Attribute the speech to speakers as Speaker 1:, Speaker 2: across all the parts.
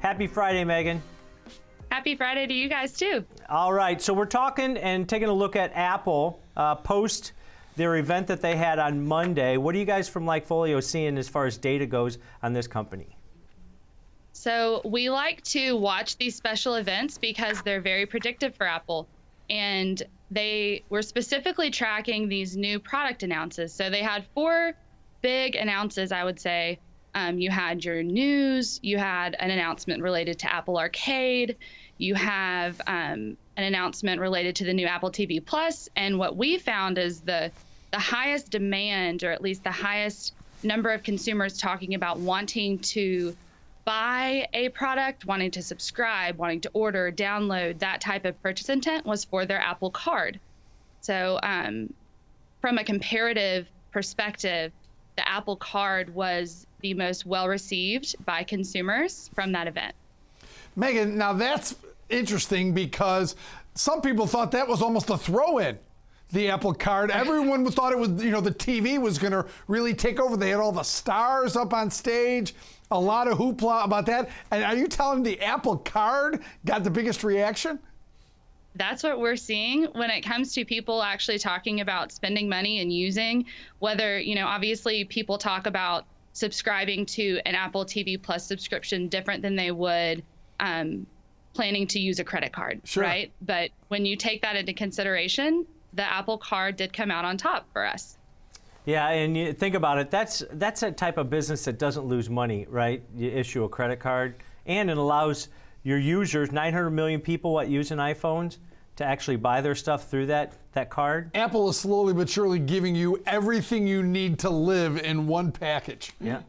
Speaker 1: Happy Friday, Megan.
Speaker 2: Happy Friday to you guys, too.
Speaker 1: All right, so we're talking and taking a look at Apple post their event that they had on Monday. What are you guys from LikeFolio seeing as far as data goes on this company?
Speaker 2: So we like to watch these special events because they're very predictive for Apple. And they were specifically tracking these new product announces. So they had 4 big announces, I would say. You had your news, you had an announcement related to Apple Arcade, you have an announcement related to the new Apple TV Plus, and what we found is the highest demand, or at least the highest number of consumers talking about wanting to buy a product, wanting to subscribe, wanting to order, download, that type of purchase intent was for their Apple Card. So from a comparative perspective, the Apple Card was the most well-received by consumers from that event.
Speaker 3: Megan, now that's interesting because some people thought that was almost a throw-in, the Apple Card. Everyone thought it was, the TV was going to really take over. They had all the stars up on stage, a lot of hoopla about that. And are you telling me the Apple Card got the biggest reaction?
Speaker 2: That's what we're seeing when it comes to people actually talking about spending money and using, whether, obviously people talk about subscribing to an Apple TV Plus subscription different than they would planning to use a credit card,
Speaker 3: sure,
Speaker 2: right? But when you take that into consideration, the Apple Card did come out on top for us.
Speaker 1: Yeah, and you think about it, that's a type of business that doesn't lose money, right? You issue a credit card, and it allows your users, 900 million people using iPhones, to actually buy their stuff through that card.
Speaker 3: Apple is slowly but surely giving you everything you need to live in one package.
Speaker 1: Yeah.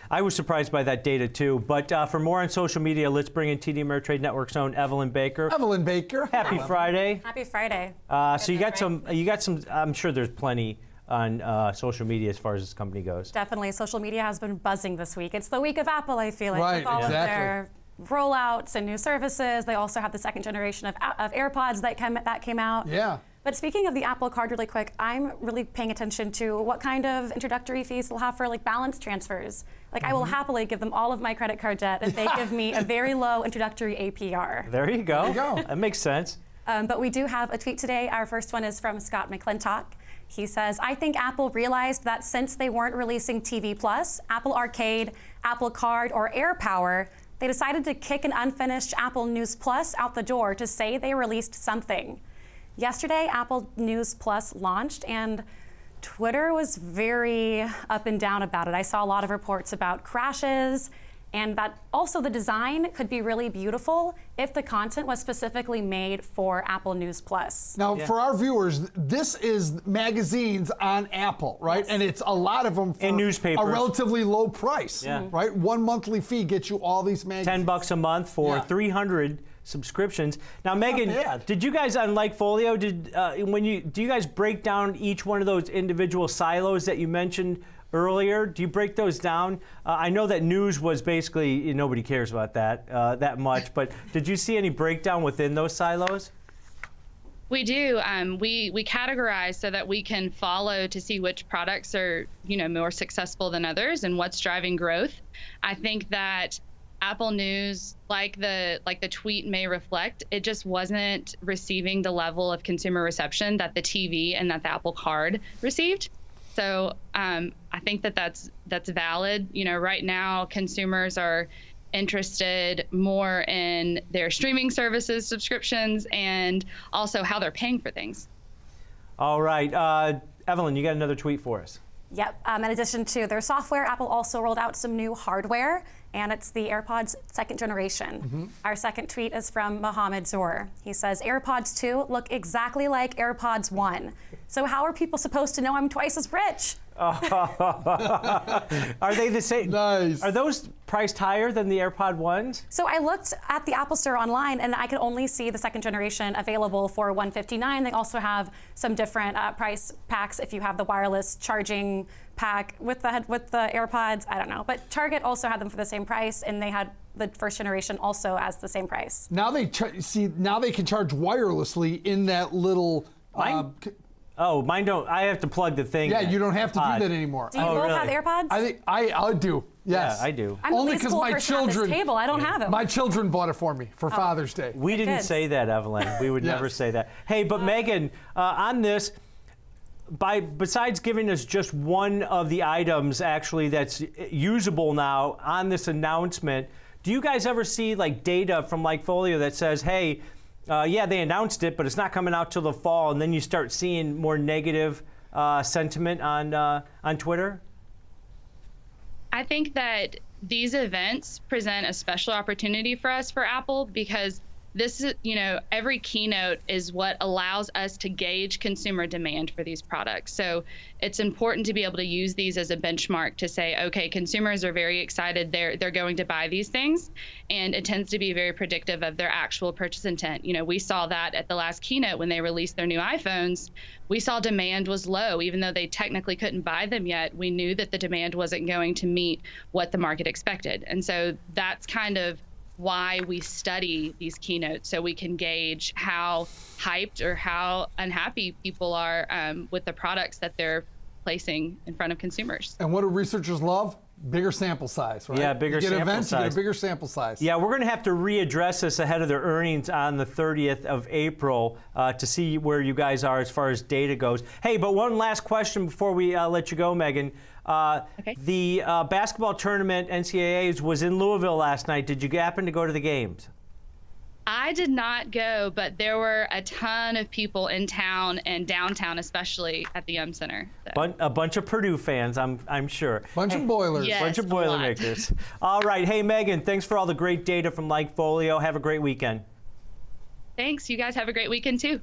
Speaker 1: I was surprised by that data too, but for more on social media, let's bring in TD Ameritrade Network's own Evelyn Baker.
Speaker 3: Evelyn Baker.
Speaker 1: Happy Friday.
Speaker 4: Happy Friday.
Speaker 1: So you got some, I'm sure there's plenty on social media as far as this company goes.
Speaker 4: Definitely. Social media has been buzzing this week. It's the week of Apple, I feel like.
Speaker 3: Right,
Speaker 4: with all
Speaker 3: exactly.
Speaker 4: of their rollouts and new services. They also have the second generation of AirPods that came out.
Speaker 3: Yeah.
Speaker 4: But speaking of the Apple Card really quick, I'm really paying attention to what kind of introductory fees they'll have for balance transfers. I will happily give them all of my credit card debt if they give me a very low introductory APR.
Speaker 1: There you go.
Speaker 3: There you go.
Speaker 1: That makes sense.
Speaker 4: But we do have a tweet today. Our first one is from Scott McClintock. He says, I think Apple realized that since they weren't releasing TV Plus, Apple Arcade, Apple Card, or AirPower, they decided to kick an unfinished Apple News Plus out the door to say they released something. Yesterday, Apple News Plus launched, and Twitter was very up and down about it. I saw a lot of reports about crashes, and that also the design could be really beautiful if the content was specifically made for Apple News Plus.
Speaker 3: Now, for our viewers, this is magazines on Apple, right?
Speaker 4: Yes.
Speaker 3: And it's a lot of them for
Speaker 1: newspapers.
Speaker 3: a relatively low price, right? One monthly fee gets you all these magazines.
Speaker 1: $10 a month for 300 subscriptions. Now, Megan, did you guys on LikeFolio, do you guys break down each one of those individual silos that you mentioned earlier? Do you break those down? I know that news was basically, nobody cares about that much, but did you see any breakdown within those silos?
Speaker 2: We do. We categorize so that we can follow to see which products are, more successful than others and what's driving growth. I think that Apple News, like the tweet may reflect, it just wasn't receiving the level of consumer reception that the TV and that the Apple Card received. So I think that's valid. Right now consumers are interested more in their streaming services, subscriptions, and also how they're paying for things. All
Speaker 1: right, Evelyn, you got another tweet for us.
Speaker 4: Yep. In addition to their software, Apple also rolled out some new hardware, and it's the AirPods second generation. Our second tweet is from Mohammed Zohr. He says, AirPods 2 look exactly like AirPods 1. So how are people supposed to know I'm twice as rich?
Speaker 1: Are they the same?
Speaker 3: Nice.
Speaker 1: Are those priced higher than the AirPod 1s?
Speaker 4: So I looked at the Apple Store online, and I could only see the second generation available for $159. They also have some different price packs if you have the wireless charging pack with the AirPods. I don't know, but Target also had them for the same price, and they had the first generation also as the same price.
Speaker 3: Now they now they can charge wirelessly in that little.
Speaker 1: Oh, mine don't. I have to plug the thing.
Speaker 3: Yeah, you don't have to do that anymore.
Speaker 4: Do you both have AirPods?
Speaker 3: I think I do. Yes.
Speaker 1: Yeah, I do.
Speaker 4: I'm
Speaker 3: Only
Speaker 4: at least
Speaker 3: 'cause
Speaker 4: full
Speaker 3: my
Speaker 4: for
Speaker 3: children-
Speaker 4: this table. I don't have it.
Speaker 3: My children bought it for me for Father's Day.
Speaker 1: We didn't
Speaker 4: Kids.
Speaker 1: say that, Evelyn. We would
Speaker 3: Yes.
Speaker 1: never say that. Hey, but Megan, on this, besides giving us just one of the items actually that's usable now on this announcement, do you guys ever see like data from LikeFolio that says, hey, yeah, they announced it, but it's not coming out till the fall, and then you start seeing more negative sentiment on Twitter?
Speaker 2: I think that these events present a special opportunity for us for Apple because this is, every keynote is what allows us to gauge consumer demand for these products. So it's important to be able to use these as a benchmark to say, okay, consumers are very excited. They're going to buy these things. And it tends to be very predictive of their actual purchase intent. We saw that at the last keynote when they released their new iPhones. We saw demand was low, even though they technically couldn't buy them yet. We knew that the demand wasn't going to meet what the market expected. And so that's kind of why we study these keynotes, so we can gauge how hyped or how unhappy people are with the products that they're placing in front of consumers.
Speaker 3: And what do researchers love? Bigger sample size, right?
Speaker 1: Yeah, bigger
Speaker 3: you get
Speaker 1: sample
Speaker 3: events,
Speaker 1: size.
Speaker 3: You get a bigger sample size.
Speaker 1: Yeah, we're going to have to readdress this ahead of their earnings on the 30th of April to see where you guys are as far as data goes. Hey, but one last question before we let you go, Megan.
Speaker 2: Okay.
Speaker 1: The basketball tournament, NCAAs, was in Louisville last night. Did you happen to go to the games?
Speaker 2: I did not go, but there were a ton of people in town and downtown, especially at the Center. So.
Speaker 1: A bunch of Purdue fans, I'm sure.
Speaker 3: Bunch of boilers.
Speaker 2: Yes,
Speaker 1: Bunch of
Speaker 2: a lot.
Speaker 1: Boilermakers. All right. Hey, Megan, thanks for all the great data from LikeFolio. Have a great weekend.
Speaker 2: Thanks. You guys have a great weekend, too.